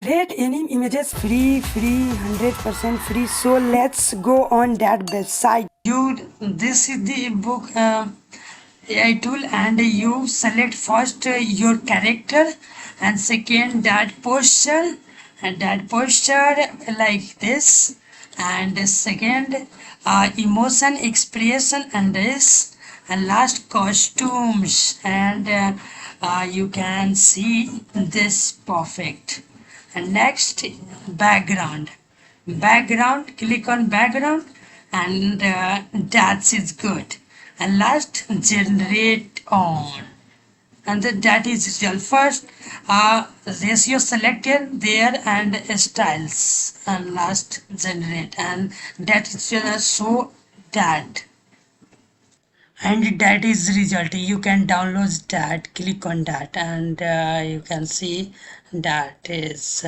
Rate any images free 100% free. So let's go on that website. This is the book AI tool, and you select first your character, and second that posture, and that posture like this, and second emotion expression and this, and last costumes, and you can see this perfect. And next, background, click on background, and that is good. And last, generate on, and that is result. First ratio selected there, and styles, and last generate, and that is show that, and that is result. You can download that, click on that, and you can see that is